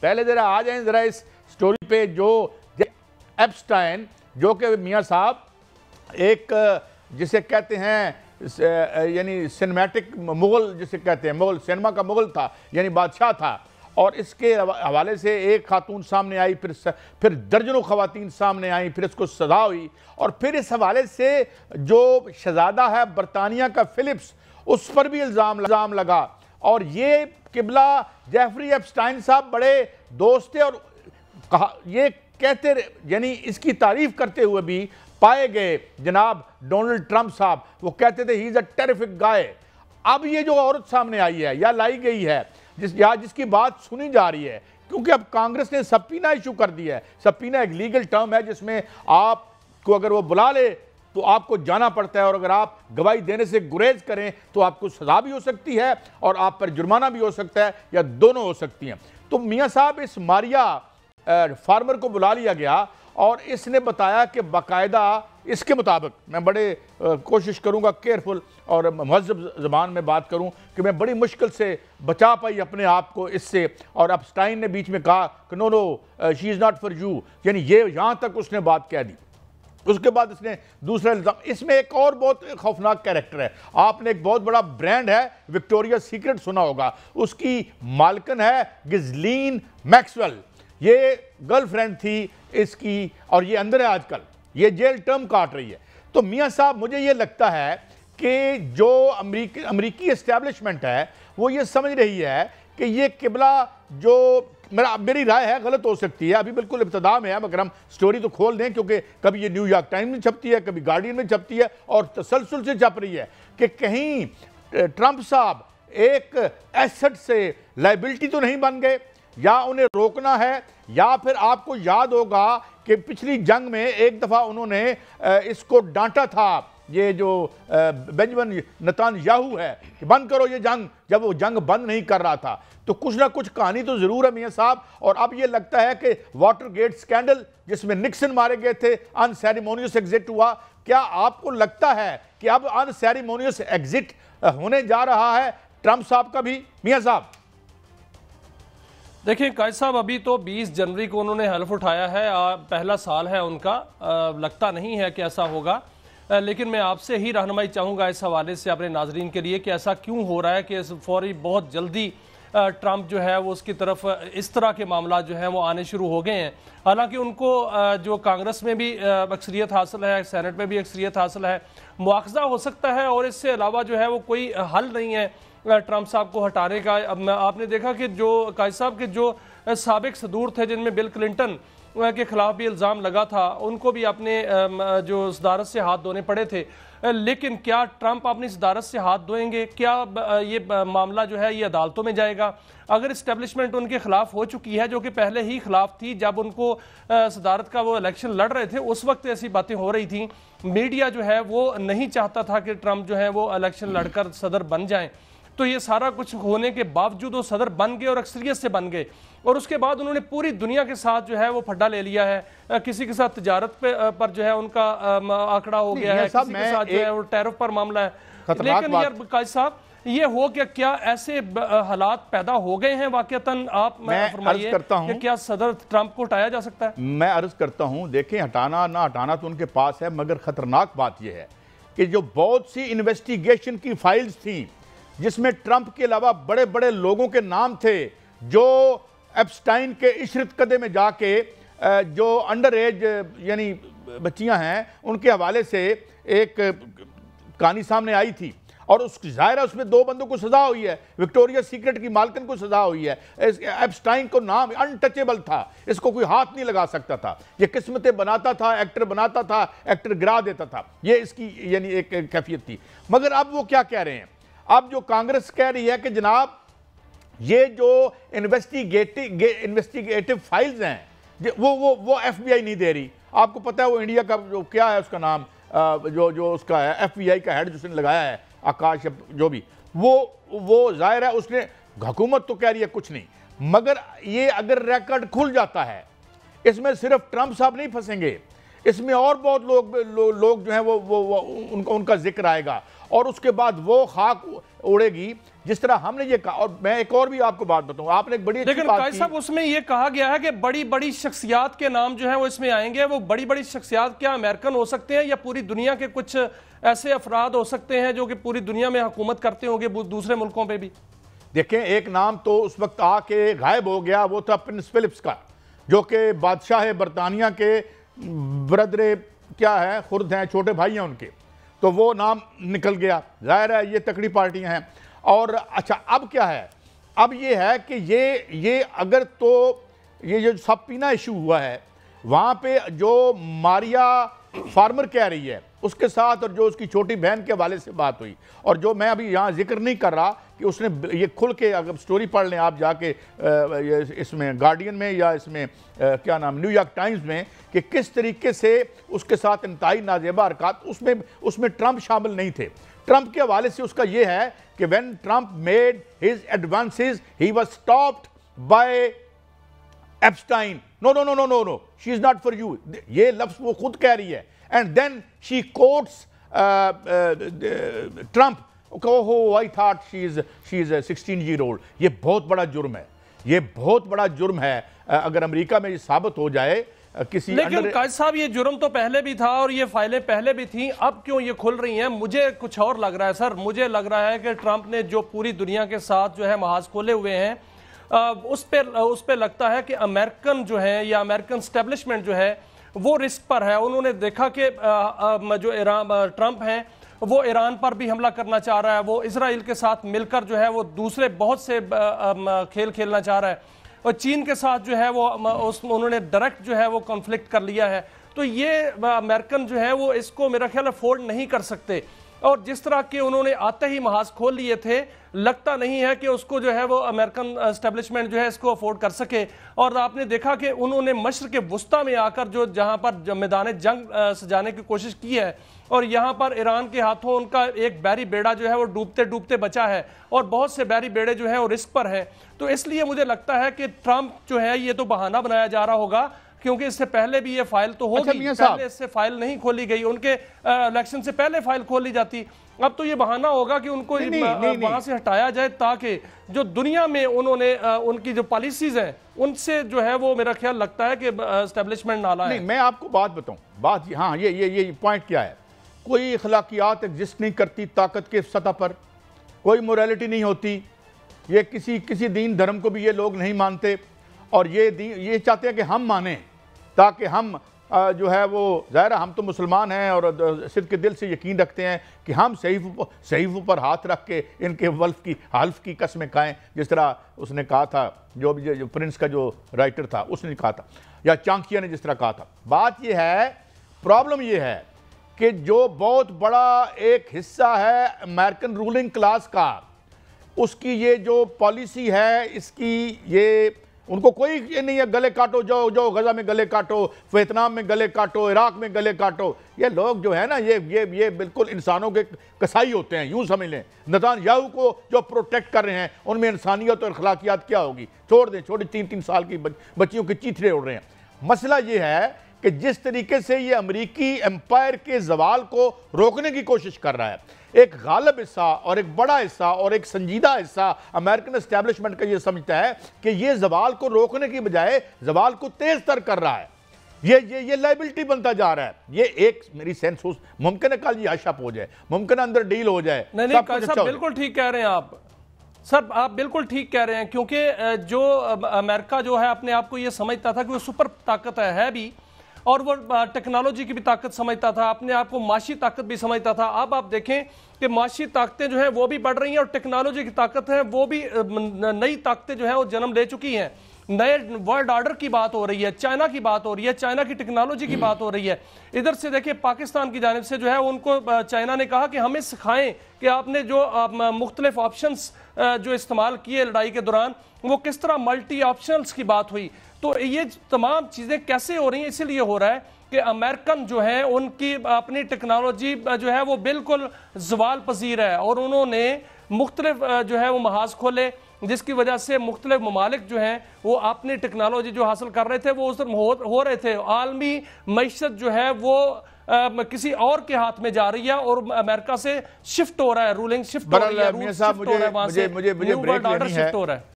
پہلے ذرا آ جائیں ذرا اس سٹوری پہ. جو ایپسٹائن جو کہ میاں صاحب ایک جسے کہتے ہیں یعنی سینمیٹک مغل جسے کہتے ہیں مغل سینما کا مغل تھا یعنی بادشاہ تھا, اور اس کے حوالے سے ایک خاتون سامنے آئی, پھر درجنوں خواتین سامنے آئیں, پھر اس کو سزا ہوئی, اور پھر اس حوالے سے جو شہزادہ ہے برطانیہ کا فلپس اس پر بھی الزام لگا. اور یہ قبلہ جیفری ایپسٹائن صاحب بڑے دوست تھے, اور یہ کہتے یعنی اس کی تعریف کرتے ہوئے بھی پائے گئے جناب ڈونلڈ ٹرمپ صاحب, وہ کہتے تھے ہی از اے ٹیریفک گائے. اب یہ جو عورت سامنے آئی ہے یا لائی گئی ہے جس کی بات سنی جا رہی ہے, کیونکہ اب کانگریس نے سبپینا ایشو کر دیا ہے. سبپینا ایک لیگل ٹرم ہے جس میں آپ کو اگر وہ بلا لے تو آپ کو جانا پڑتا ہے, اور اگر آپ گواہی دینے سے گریز کریں تو آپ کو سزا بھی ہو سکتی ہے اور آپ پر جرمانہ بھی ہو سکتا ہے, یا دونوں ہو سکتی ہیں. تو میاں صاحب اس ماریا فارمر کو بلا لیا گیا, اور اس نے بتایا کہ باقاعدہ اس کے مطابق میں بڑے کوشش کروں گا کیئرفل اور مہذب زبان میں بات کروں کہ میں بڑی مشکل سے بچا پائی اپنے آپ کو اس سے. اور ایپسٹائن نے بیچ میں کہا کہ نو شی از ناٹ فار یو, یعنی یہ یہاں تک اس نے بات کہہ دی. اس کے بعد اس نے دوسرا الزام, اس میں ایک اور بہت خوفناک کیریکٹر ہے. آپ نے ایک بہت بڑا برانڈ ہے وکٹوریا سیکرٹ سنا ہوگا, اس کی مالکن ہے گزلین میکسویل. یہ گرل فرینڈ تھی اس کی, اور یہ اندر ہے آج کل, یہ جیل ٹرم کاٹ رہی ہے. تو میاں صاحب مجھے یہ لگتا ہے کہ جو امریکی اسٹیبلشمنٹ ہے وہ یہ سمجھ رہی ہے کہ یہ قبلہ جو میری رائے ہے غلط ہو سکتی ہے, ابھی بالکل ابتدا میں ہے, مگر ہم سٹوری تو کھول دیں کیونکہ کبھی یہ نیو یارک ٹائمز میں چھپتی ہے, کبھی گارڈین میں چھپتی ہے, اور تسلسل سے چھپ رہی ہے کہ کہیں ٹرمپ صاحب ایک ایسٹ سے لائبلٹی تو نہیں بن گئے, یا انہیں روکنا ہے. یا پھر آپ کو یاد ہوگا کہ پچھلی جنگ میں ایک دفعہ انہوں نے اس کو ڈانٹا تھا, یہ جو بنجمن نتان یاہو ہے, کہ بند کرو یہ جنگ, جب وہ جنگ بند نہیں کر رہا تھا. تو کچھ نہ کچھ کہانی تو ضرور ہے میاں صاحب. اور اب یہ لگتا ہے کہ واٹر گیٹ سکینڈل جس میں نکسن مارے گئے تھے, ان سیریمونیس ایگزٹ ہوا. کیا آپ کو لگتا ہے کہ اب ان سیریمونیس ایگزٹ ہونے جا رہا ہے ٹرمپ صاحب کا بھی؟ میاں صاحب دیکھیں قائد صاحب, ابھی تو 20 جنوری کو انہوں نے حلف اٹھایا ہے, پہلا سال ہے ان کا, لگتا نہیں ہے کہ ایسا ہوگا. لیکن میں آپ سے ہی رہنمائی چاہوں گا اس حوالے سے اپنے ناظرین کے لیے کہ ایسا کیوں ہو رہا ہے کہ فوری بہت جلدی ٹرمپ جو ہے وہ اس کی طرف اس طرح کے معاملات جو ہیں وہ آنے شروع ہو گئے ہیں. حالانکہ ان کو جو کانگریس میں بھی اکثریت حاصل ہے, سینٹ میں بھی اکثریت حاصل ہے, مواخذہ ہو سکتا ہے, اور اس سے علاوہ جو ہے وہ کوئی حل نہیں ہے ٹرمپ صاحب کو ہٹانے کا. اب آپ نے دیکھا کہ جو قائد صاحب کے جو سابق صدور تھے جن میں بل کلنٹن کے خلاف بھی الزام لگا تھا, ان کو بھی اپنے جو صدارت سے ہاتھ دھونے پڑے تھے. لیکن کیا ٹرمپ اپنی صدارت سے ہاتھ دھوئیں گے؟ کیا یہ معاملہ جو ہے یہ عدالتوں میں جائے گا؟ اگر اسٹیبلشمنٹ ان کے خلاف ہو چکی ہے, جو کہ پہلے ہی خلاف تھی, جب ان کو صدارت کا وہ الیکشن لڑ رہے تھے اس وقت ایسی باتیں ہو رہی تھیں. میڈیا جو ہے وہ نہیں چاہتا تھا کہ ٹرمپ جو ہے وہ الیکشن لڑ کر صدر بن جائیں. تو یہ سارا کچھ ہونے کے باوجود وہ صدر بن گئے اور اکثریت سے بن گئے, اور اس کے بعد انہوں نے پوری دنیا کے ساتھ جو ہے وہ پھڈا لے لیا ہے. کسی کے ساتھ تجارت پر جو ہے ان کا آنکڑا ہو گیا ہے, کسی کے ساتھ جو ہے وہ ٹیرف پر معاملہ ہے. لیکن یار قائد صاحب یہ ہو کہ کیا ایسے حالات پیدا ہو گئے ہیں واقعتاً؟ آپ میں فرمائیے کہ کیا صدر ٹرمپ کو ہٹایا جا سکتا ہے؟ میں عرض کرتا ہوں, دیکھیں ہٹانا نہ ہٹانا تو ان کے پاس ہے, مگر خطرناک بات یہ ہے کہ جو بہت سی انویسٹیگیشن کی فائلز تھیں جس میں ٹرمپ کے علاوہ بڑے بڑے لوگوں کے نام تھے جو ایپسٹائن کے عشرت قدے میں جا کے جو انڈر ایج یعنی بچیاں ہیں ان کے حوالے سے ایک کہانی سامنے آئی تھی, اور اس ظاہر ہے اس میں 2 بندوں کو سزا ہوئی ہے. وکٹوریا سیکرٹ کی مالکن کو سزا ہوئی ہے. ایپسٹائن کو نام انٹچیبل تھا, اس کو کوئی ہاتھ نہیں لگا سکتا تھا, یہ قسمتیں بناتا تھا, ایکٹر بناتا تھا, ایکٹر گرا دیتا تھا, یہ اس کی یعنی ایک کیفیت تھی. مگر اب وہ کیا کہہ رہے ہیں, اب جو کانگریس کہہ رہی ہے کہ جناب یہ جو انویسٹیگیٹو فائلز ہیں وہ ایف بی آئی نہیں دے رہی. آپ کو پتہ ہے وہ انڈیا کا جو کیا ہے اس کا نام, جو اس کا ہے ایف بی آئی کا ہیڈ جس نے لگایا ہے, آکاش جو بھی, وہ ظاہر ہے اس نے, حکومت تو کہہ رہی ہے کچھ نہیں, مگر یہ اگر ریکارڈ کھل جاتا ہے اس میں صرف ٹرمپ صاحب نہیں پھنسیں گے, اس میں اور بہت لوگ جو ہیں وہ ان کا ذکر آئے گا، اور اس کے بعد وہ خاک اڑے گی جس طرح ہم نے یہ کہا. اور میں ایک اور بھی آپ کو بات بتاؤں، آپ نے ایک بڑی اچھی لیکن بات قائد کی. صاحب اس میں یہ کہا گیا ہے کہ بڑی بڑی شخصیات کے نام جو ہیں وہ اس میں آئیں گے. وہ بڑی بڑی شخصیات کیا امریکن ہو سکتے ہیں یا پوری دنیا کے کچھ ایسے افراد ہو سکتے ہیں جو کہ پوری دنیا میں حکومت کرتے ہوں گے دوسرے ملکوں پہ بھی؟ دیکھیں ایک نام تو اس وقت آ کے غائب ہو گیا، وہ تھا پرنس فلپس کا، جو کہ بادشاہ برطانیہ کے برادر کیا ہے خرد ہیں، چھوٹے بھائی ہیں ان کے، تو وہ نام نکل گیا. ظاہر ہے یہ تکڑی پارٹیاں ہیں. اور اچھا اب کیا ہے، اب یہ ہے کہ یہ اگر تو یہ جو سبپینا ایشو ہوا ہے وہاں پہ جو ماریا فارمر کہہ رہی ہے اس کے ساتھ، اور جو اس کی چھوٹی بہن کے حوالے سے بات ہوئی، اور جو میں ابھی یہاں ذکر نہیں کر رہا کہ اس نے یہ کھل کے، اگر سٹوری پڑھ لیں آپ جا کے اس میں گارڈین میں یا اس میں کیا نام نیو یارک ٹائمز میں، کہ کس طریقے سے اس کے ساتھ انتہائی نازیبہ حرکات، اس میں ٹرمپ شامل نہیں تھے. ٹرمپ کے حوالے سے اس کا یہ ہے کہ when Trump made his advances, he was stopped by Epstein. No, she is not for you. یہ لفظ وہ خود کہہ رہی ہے. And then she quotes Trump. Oh, I thought she is a 16-year-old. یہ بہت بڑا جرم ہے. یہ بہت بڑا جرم ہے اگر امریکہ میں یہ ثابت ہو جائے کسی. لیکن قائد صاحب یہ جرم تو پہلے بھی تھا اور یہ فائلیں پہلے بھی تھیں، اب کیوں یہ کھل رہی ہیں؟ مجھے کچھ اور لگ رہا ہے سر. مجھے لگ رہا ہے کہ ٹرمپ نے جو پوری دنیا کے ساتھ جو ہے محاذ کھولے ہوئے ہیں، اس پہ لگتا ہے کہ امریکن جو ہے یا امریکن اسٹیبلشمنٹ جو ہے وہ رسک پر ہے. انہوں نے دیکھا کہ جو ٹرمپ ہیں وہ ایران پر بھی حملہ کرنا چاہ رہا ہے، وہ اسرائیل کے ساتھ مل کر جو ہے وہ دوسرے بہت سے کھیل کھیلنا چاہ رہا ہے، اور چین کے ساتھ جو ہے وہ انہوں نے ڈائریکٹ جو ہے وہ کنفلکٹ کر لیا ہے. تو یہ امریکن جو ہے وہ اس کو میرا خیال افورڈ نہیں کر سکتے. اور جس طرح کہ انہوں نے آتے ہی محاذ کھول لیے تھے، لگتا نہیں ہے کہ اس کو جو ہے وہ امریکن اسٹیبلشمنٹ جو ہے اس کو افورڈ کر سکے. اور آپ نے دیکھا کہ انہوں نے مشرق وسطیٰ میں آ کر جہاں پر میدان جنگ سجانے کی کوشش کی ہے، اور یہاں پر ایران کے ہاتھوں ان کا ایک بحری بیڑا جو ہے وہ ڈوبتے ڈوبتے بچا ہے، اور بہت سے بحری بیڑے جو ہیں وہ رسک پر ہیں. تو اس لیے مجھے لگتا ہے کہ ٹرمپ جو ہے یہ تو بہانہ بنایا جا رہا ہوگا، کیونکہ اس سے پہلے بھی یہ فائل تو ہوگی. پہلے اس سے فائل نہیں کھولی گئی، ان کے الیکشن سے پہلے فائل کھولی جاتی. اب تو یہ بہانہ ہوگا کہ ان کو وہاں سے ہٹایا جائے، تاکہ جو دنیا میں انہوں نے ان کی جو پالیسیز ہیں ان سے جو ہے وہ میرا خیال لگتا ہے کہ اسٹیبلشمنٹ نالا ہے. نہیں، میں آپ کو بات بتاؤں، ہاں یہ پوائنٹ کیا ہے. کوئی اخلاقیات ایگزسٹ نہیں کرتی طاقت کے سطح پر، کوئی موریلٹی نہیں ہوتی. یہ کسی دین دھرم کو بھی یہ لوگ نہیں مانتے، اور یہ چاہتے ہیں کہ ہم مانیں تاکہ ہم جو ہے وہ، ظاہر ہم تو مسلمان ہیں اور صدق دل سے یقین رکھتے ہیں کہ ہم صحیفوں پر ہاتھ رکھ کے ان کے حلف کی قسمیں کھائیں، جس طرح اس نے کہا تھا، جو پرنس کا جو رائٹر تھا اس نے کہا تھا، یا چانکیا نے جس طرح کہا تھا. بات یہ ہے، پرابلم یہ ہے کہ جو بہت بڑا ایک حصہ ہے امریکن رولنگ کلاس کا، اس کی یہ جو پالیسی ہے، اس کی یہ ان کو کوئی یہ نہیں ہے گلے کاٹو، جو غزہ میں گلے کاٹو، ویتنام میں گلے کاٹو، عراق میں گلے کاٹو. یہ لوگ جو ہے نا یہ بالکل انسانوں کے کسائی ہوتے ہیں، یوں سمجھ لیں. نتان یاہو کو جو پروٹیکٹ کر رہے ہیں ان میں انسانیت اور اخلاقیات کیا ہوگی؟ چھوڑ دیں، چھوٹی 3 سال کی بچیوں کے چیتھرے اڑ رہے ہیں. مسئلہ یہ ہے کہ جس طریقے سے یہ امریکی امپائر کے زوال کو روکنے کی کوشش کر رہا ہے، ایک غالب حصہ اور ایک بڑا حصہ اور ایک سنجیدہ حصہ امریکن اسٹیبلشمنٹ کا یہ سمجھتا ہے کہ یہ زوال کو روکنے کی بجائے زوال کو تیز تر کر رہا ہے. یہ لائبلٹی بنتا جا رہا ہے. یہ ایک میری سینس ممکن ہے کل یہ ہش اپ ہو جائے، ممکن ہے اندر ڈیل ہو جائے. نہیں صاحب بالکل ٹھیک کہہ رہے ہیں آپ. سر آپ بالکل ٹھیک کہہ رہے ہیں، کیونکہ جو امریکہ جو ہے اپنے آپ کو یہ سمجھتا تھا کہ وہ سپر طاقت ہے بھی، اور وہ ٹیکنالوجی کی بھی طاقت سمجھتا تھا، اپنے آپ کو معاشی طاقت بھی سمجھتا تھا. اب آپ دیکھیں کہ معاشی طاقتیں جو ہیں وہ بھی بڑھ رہی ہیں، اور ٹیکنالوجی کی طاقت ہے وہ بھی، نئی طاقتیں جو ہیں وہ جنم لے چکی ہیں. نئے ورلڈ آرڈر کی بات ہو رہی ہے، چائنا کی بات ہو رہی ہے، چائنا کی ٹیکنالوجی کی بات ہو رہی ہے. ادھر سے دیکھیں پاکستان کی جانب سے جو ہے ان کو چائنا نے کہا کہ ہمیں سکھائیں کہ آپ نے جو مختلف آپشنز جو استعمال کیے لڑائی کے دوران، وہ کس طرح ملٹی آپشنز کی بات ہوئی. تو یہ تمام چیزیں کیسے ہو رہی ہیں؟ اسی لیے ہو رہا ہے کہ امریکن جو ہیں ان کی اپنی ٹیکنالوجی جو ہے وہ بالکل زوال پذیر ہے، اور انہوں نے مختلف جو ہے وہ محاذ کھولے. جس کی وجہ سے مختلف ممالک جو ہیں وہ اپنی ٹیکنالوجی جو حاصل کر رہے تھے وہ اس وقت ہو رہے تھے. عالمی معیشت جو ہے وہ کسی اور کے ہاتھ میں جا رہی ہے اور امریکہ سے شفٹ ہو رہا ہے, رولنگ شفٹ ہو رہی ہے, میاں صاحب مجھے بریک لینی ہے.